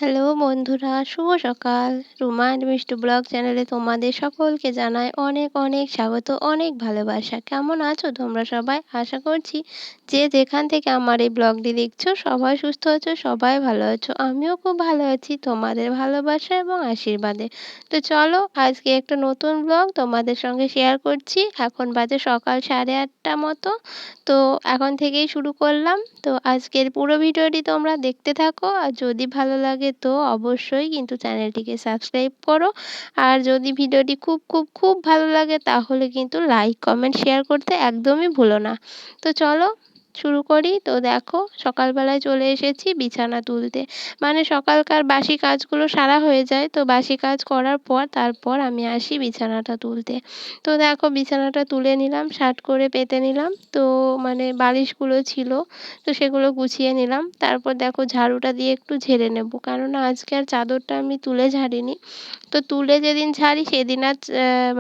Hello বন্ধুরা, শুভ সকাল। Ruma and মিষ্টি ব্লগ চ্যানেলে তোমাদের সকলকে জানাই অনেক অনেক স্বাগত, অনেক ভালোবাসা। কেমন আছো তোমরা সবাই? আশা করছি যে যেখান থেকে আমার এই ব্লগটি দেখছো সবাই সুস্থ আছো, সবাই ভালো আছো। আমিও খুব ভালো আছি তোমাদের ভালোবাসা এবং আশীর্বাদে। তো চলো আজকে একটা নতুন ব্লগ তোমাদের সঙ্গে শেয়ার করছি। এখন বাজে সকাল 8:30 মতো। তো এখন থেকেই শুরু করলাম। তো আজকের পুরো ভিডিওটি তোমরা দেখতে থাকো, আর যদি ভালো লাগে তো অবশ্যই কিন্তু চ্যানেলটিকে সাবস্ক্রাইব করো। আর যদি ভিডিওটি খুব খুব খুব ভালো লাগে তাহলে কিন্তু লাইক কমেন্ট শেয়ার করতে একদমই ভুলো না। তো চলো শুরু করি। তো দেখো সকালবেলায় চলে এসেছি বিছানা তুলতে। মানে সকালকার বাসি কাজগুলো সারা হয়ে যায়, তো বাসি কাজ করার পর তারপর আমি আসি বিছানাটা তুলতে। তো দেখো বিছানাটা তুলে নিলাম, শার্ট করে পেতে নিলাম। তো মানে বালিশগুলো ছিল, তো সেগুলো গুছিয়ে নিলাম। তারপর দেখো ঝাড়ুটা দিয়ে একটু ঝেড়ে নেব, কেননা আজকে আর চাদরটা আমি তুলে ঝাড়িনি। তো তুলে যেদিন ঝাড়ি সেদিন আর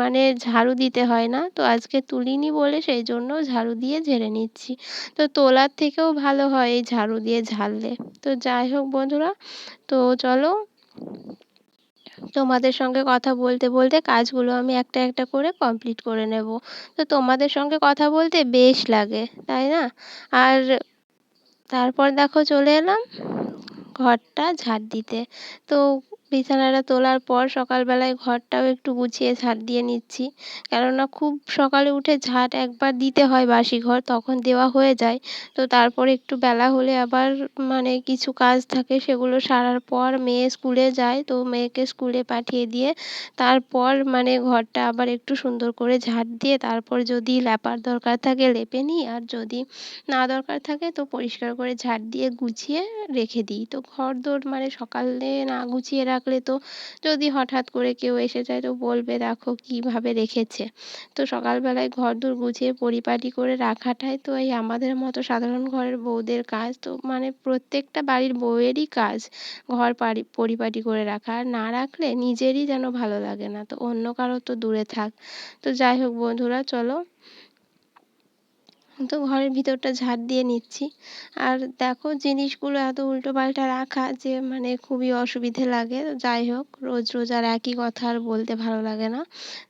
মানে ঝাড়ু দিতে হয় না। তো আজকে তুলিনি বলে সেই জন্য ঝাড়ু দিয়ে ঝেড়ে নিচ্ছি। তো তোলার থেকেও ভালো হয় এই ঝাড়ু দিয়ে ঝাড়লে। তো যাই হোক বন্ধুরা, তো চলো তোমাদের সঙ্গে কথা বলতে বলতে কাজগুলো আমি একটা একটা করে কমপ্লিট করে নেব। তো তোমাদের সঙ্গে কথা বলতে বেশ লাগে, তাই না? আর তারপর দেখো চলে এলাম ঘরটা ঝাড় দিতে। তো বিছানাটা তোলার পর সকালবেলায় ঘরটাও একটু গুছিয়ে ঝাড় দিয়ে নিচ্ছি, কেননা খুব সকালে উঠে ঝাঁট একবার দিতে হয় বাসি ঘর, তখন দেওয়া হয়ে যায়। তো তারপর একটু বেলা হলে আবার মানে কিছু কাজ থাকে, সেগুলো সারার পর মেয়ে স্কুলে যায়, তো মেয়েকে স্কুলে পাঠিয়ে দিয়ে তারপর মানে ঘরটা আবার একটু সুন্দর করে ঝাঁট দিয়ে তারপর যদি লেপার দরকার থাকে লেপে নিই, আর যদি না দরকার থাকে তো পরিষ্কার করে ঝাড় দিয়ে গুছিয়ে রেখে দিই। তো ঘরদোর মানে সকালে না গুছিয়ে রাখলে তো যদি হঠাৎ করে কেউ এসে যায় তো বলবে দেখো কীভাবে রেখেছে। তো সকালবেলায় ঘরদোর গুছিয়ে পরিপাটি করে রাখাটাই তো এই আমাদের মতো সাধারণ ঘরের বউদের কাজ। তো মানে প্রত্যেকটা বাড়ির বউয়েরই কাজ ঘর পরিপাটি করে রাখা। আর না রাখলে নিজেরই যেন ভালো লাগে না, তো অন্য কারো তো দূরে থাক। তো যাই হোক বন্ধুরা, চলো তো ঘরের ভিতরটা ঝাড় দিয়ে নিচ্ছি। আর দেখো জিনিসগুলো এত উল্টোপাল্টা রাখা যে মানে খুবই অসুবিধে লাগে। যাই হোক, রোজ রোজ আর একই কথা আর বলতে ভালো লাগে না।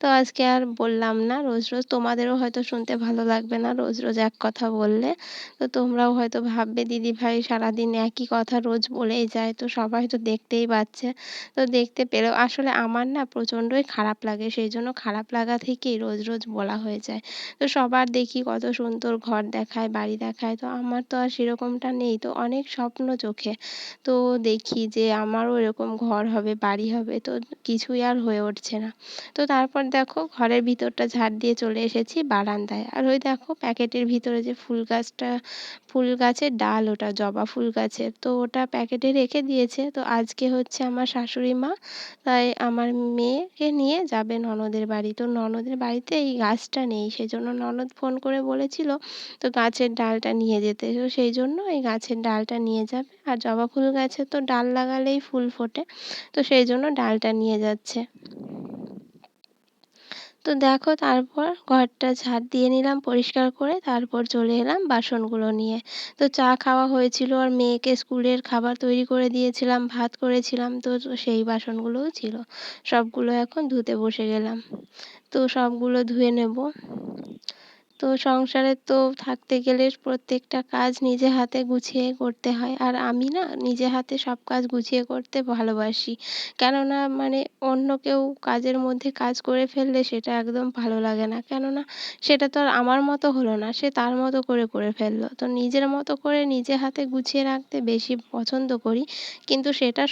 তো আজকে আর বললাম না রোজ রোজ, তোমাদেরও হয়তো শুনতে ভালো লাগবে না রোজ রোজ এক কথা বললে। তো তোমরাও হয়তো ভাববে দিদিভাই সারাদিন একই কথা রোজ বলেই যায়, তো সবাই তো দেখতেই পাচ্ছে। তো দেখতে পেলেও আসলে আমার না প্রচণ্ডই খারাপ লাগে, সেই জন্য খারাপ লাগা থেকেই রোজ রোজ বলা হয়ে যায়। তো সবার দেখি কত সুন্দর ঘর দেখায়, বাড়ি দেখায়, তো আমার তো আর সেরকমটা নেই। তো অনেক স্বপ্ন চোখে, তো দেখি যে আমারও এরকম ঘর হবে, বাড়ি হবে, তো কিছুই আর হয়ে উঠছে না। তো তারপর দেখো ঘরের ভিতরটা ঝাড় দিয়ে চলে এসেছি বারান্দায়। আর ওই দেখো প্যাকেটের ভিতরে যে ফুল গাছটা, ফুল গাছের ডাল, ওটা জবা ফুল গাছের, তো ওটা প্যাকেটে রেখে দিয়েছে। তো আজকে হচ্ছে আমার শাশুড়ি মা, তাই আমার মেয়েকে নিয়ে যাবে ননদের বাড়ি। তো ননদের বাড়িতে এই গাছটা নেই, সেজন্য ননদ ফোন করে বলেছিল তো গাছের ডালটা নিয়ে যেতে। তো সেই জন্য এই গাছের ডালটা নিয়ে যাবে। আর জবা ফুল গাছে তো ডাল লাগালেই ফুল ফোটে, তো সেই জন্য ডালটা নিয়ে যাচ্ছে। তো দেখো তারপর ঘরটা ঝাড় দিয়ে নিলাম পরিষ্কার করে, তারপর চলে এলাম বাসনগুলো নিয়ে। তো চা খাওয়া হয়েছিল আর মেয়েকে স্কুলের খাবার তৈরি করে দিয়েছিলাম, ভাত করেছিলাম, তো সেই বাসনগুলোও ছিল। সবগুলো এখন ধুতে বসে গেলাম। তো সবগুলো ধুয়ে নেব। তো সংসারে তো থাকতে গেলে প্রত্যেকটা কাজ নিজে হাতে গুছিয়ে করতে হয়। আর আমি না নিজে হাতে সব কাজ গুছিয়ে করতে ভালোবাসি। কেননা মানে অন্য কেউ কাজের মধ্যে কাজ করে ফেললে সেটা একদম ভালো লাগে না। কেননা সেটা তো আর আমার মতো হলো না, সে তার মতো করে করে ফেললো। তো নিজের মতো করে নিজে হাতে গুছিয়ে রাখতে বেশি পছন্দ করি। কিন্তু সেটা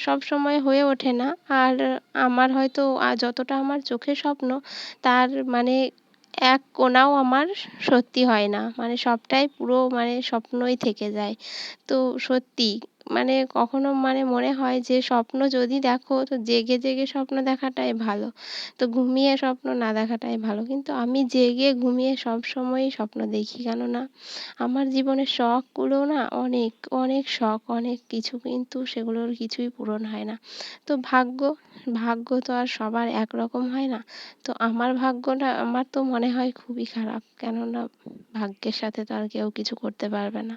সবসময় হয়ে ওঠে না। আর আমার হয়তো যতটা আমার চোখে স্বপ্ন তার মানে এক কোণাও আমার সত্যি হয় না। মানে সবটাই পুরো মানে স্বপ্নই থেকে যায়। তো সত্যি মানে কখনো মানে মনে হয় যে স্বপ্ন যদি দেখো তো জেগে জেগে স্বপ্ন দেখাটাই ভালো। তো ঘুমিয়ে স্বপ্ন না দেখাটাই ভালো। কিন্তু আমি জেগে ঘুমিয়ে সবসময়ই স্বপ্ন দেখি। কেননা আমার জীবনের শখগুলো না অনেক, অনেক শখ, অনেক কিছু, কিন্তু সেগুলোর কিছুই পূরণ হয় না। তো ভাগ্য তো আর সবার একরকম হয় না। তো আমার ভাগ্যটা আমার তো মনে হয় খুবই খারাপ। কেননা ভাগ্যের সাথে তো আর কেউ কিছু করতে পারবে না।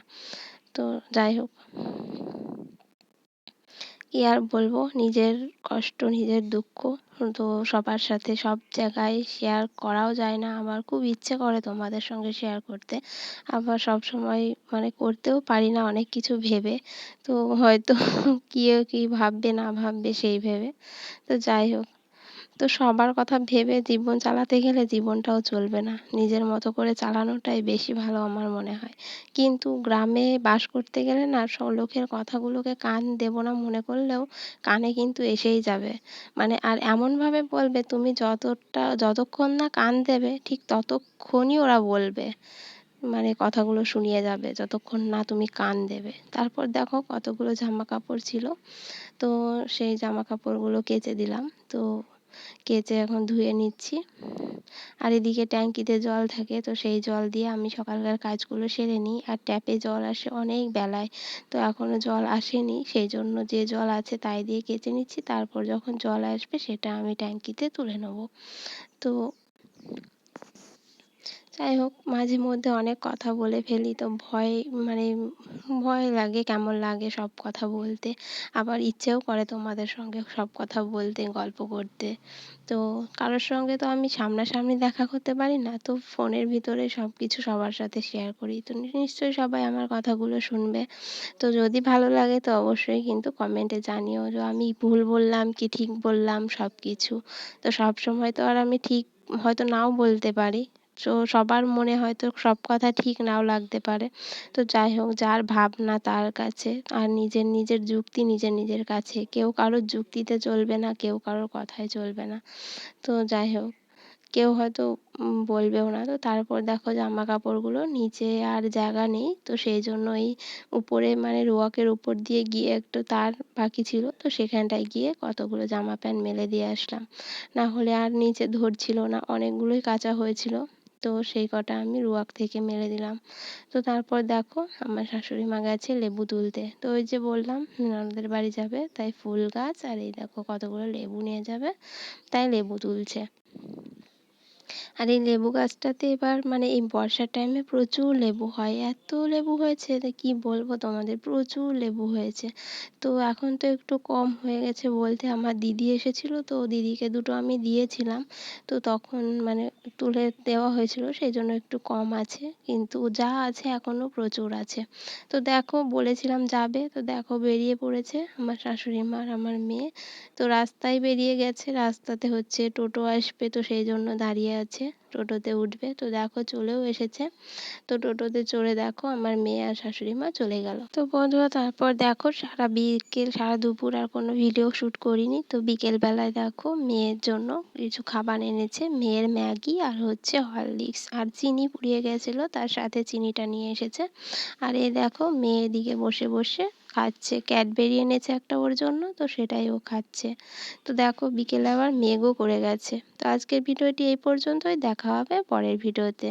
তো যাই হোক, কি আর বলবো, নিজের কষ্ট, নিজের দুঃখ তো সবার সাথে সব জায়গায় শেয়ার করাও যায় না। আমার খুব ইচ্ছে করে তোমাদের সঙ্গে শেয়ার করতে। আবার সবসময় মানে করতেও পারি না অনেক কিছু ভেবে। তো হয়তো কেউ কী ভাববে না ভাববে সেই ভেবে। তো যাই হোক, তো সবার কথা ভেবে জীবন চালাতে গেলে জীবনটাও চলবে না। নিজের মতো করে চালানোটাই বেশি ভালো আমার মনে হয়। কিন্তু গ্রামে বাস করতে গেলে না লোকের কথাগুলোকে কান দেব না মনে করলেও কানে কিন্তু এসেই যাবে। মানে আর এমনভাবে বলবে তুমি যতক্ষণ না কান দেবে ঠিক ততক্ষণই ওরা বলবে। মানে কথাগুলো শুনিয়ে যাবে যতক্ষণ না তুমি কান দেবে। তারপর দেখো কতগুলো জামাকাপড় ছিল। তো সেই জামাকাপড়গুলো কেচে দিলাম। তো কেচে এখন ধুয়ে নিচ্ছি। আর এদিকে ট্যাঙ্কিতে জল থাকে, তো সেই জল দিয়ে আমি সকালকার কাজগুলো সেরে নিই। আর ট্যাপে জল আসে অনেক বেলায়, তো এখনও জল আসেনি, সেই জন্য যে জল আছে তাই দিয়ে কেচে নিচ্ছি। তারপর যখন জল আসবে সেটা আমি ট্যাঙ্কিতে তুলে নেবো। তো যাই হোক, মাঝে মধ্যে অনেক কথা বলে ফেলি, তো মানে ভয় লাগে, কেমন লাগে সব কথা বলতে। আবার ইচ্ছেও করে তোমাদের সঙ্গে সব কথা বলতে, গল্প করতে। তো কারোর সঙ্গে তো আমি সামনাসামনি দেখা করতে পারি না, তো ফোনের ভিতরে সব কিছু সবার সাথে শেয়ার করি। তো নিশ্চয়ই সবাই আমার কথাগুলো শুনবে। তো যদি ভালো লাগে তো অবশ্যই কিন্তু কমেন্টে জানিও যে আমি ভুল বললাম কি ঠিক বললাম সব কিছু। তো সবসময় তো আর আমি ঠিক হয়তো নাও বলতে পারি। তো সবার মনে হয়তো সব কথা ঠিক নাও লাগতে পারে। তো যাই হোক, যার ভাবনা তার কাছে, আর নিজের নিজের যুক্তি নিজের নিজের কাছে। কেউ কারোর যুক্তিতে চলবে না, কেউ কারোর কথায় চলবে না। তো যাই হোক, কেউ হয়তো বলবেও না। তো তারপর দেখো জামা কাপড়গুলো নিচে আর জায়গা নেই, তো সেই জন্য এই উপরে মানে রোয়াকের উপর দিয়ে গিয়ে একটু তার বাকি ছিল, তো সেখানটায় গিয়ে কতগুলো জামা প্যান্ট মেলে দিয়ে আসলাম। না হলে আর নিচে ধরছিল না, অনেকগুলোই কাচা হয়েছিল। তো সেই কটা আমি রোয়াক থেকে মেলে দিলাম। তো তারপর দেখো আমার শাশুড়ি মা গেছে লেবু তুলতে। তো ওই যে বললাম ননদের বাড়ি যাবে, তাই ফুল গাছ আর এই দেখো কতগুলো লেবু নিয়ে যাবে, তাই লেবু তুলছে। আর এই লেবু গাছটাতে এবার মানে এই বর্ষার টাইমে প্রচুর লেবু হয়, এত লেবু হয়েছে যে কি বলবো তোমাদের, প্রচুর লেবু হয়েছে। তো এখন তো একটু কম হয়ে গেছে বলতে, আমার দিদি এসেছিল, তো দিদিকে দুটো আমি দিয়েছিলাম। তো তখন মানে তুলে দেওয়া হয়েছিল, সেই জন্য একটু কম আছে, কিন্তু যা আছে এখনো প্রচুর আছে। তো দেখো বলেছিলাম যাবে, তো দেখো বেরিয়ে পড়েছে আমার শাশুড়ি মা আর আমার মেয়ে। তো রাস্তায় বেরিয়ে গেছে, রাস্তাতে হচ্ছে টোটো আসবে, তো সেই জন্য দাঁড়িয়ে আছে, টোটোতে উঠবে। তো দেখো চলেও এসেছে। তো টোটোতে চড়ে দেখো আমার মেয়ে আর শাশুড়ি মা চলে গেল। তো বন্ধুরা তারপর দেখো সারা বিকেল সারা দুপুর আর কোনো ভিডিও শ্যুট করিনি। তো বিকেল বেলায় দেখো মেয়ের জন্য কিছু খাবার এনেছে, মেয়ের ম্যাগি আর হচ্ছে হরলিক্স, আর চিনি পুড়িয়ে গেছিলো তার সাথে চিনিটা নিয়ে এসেছে। আর এই দেখো মেয়ে এদিকে বসে বসে খাচ্ছে, ক্যাডবেরি এনেছে একটা ওর জন্য, তো সেটাই ও খাচ্ছে। তো দেখো বিকেলে আবার মেঘও করে গেছে। তো আজকের ভিডিওটি এই পর্যন্তই, দেখা হবে পরের ভিডিওতে।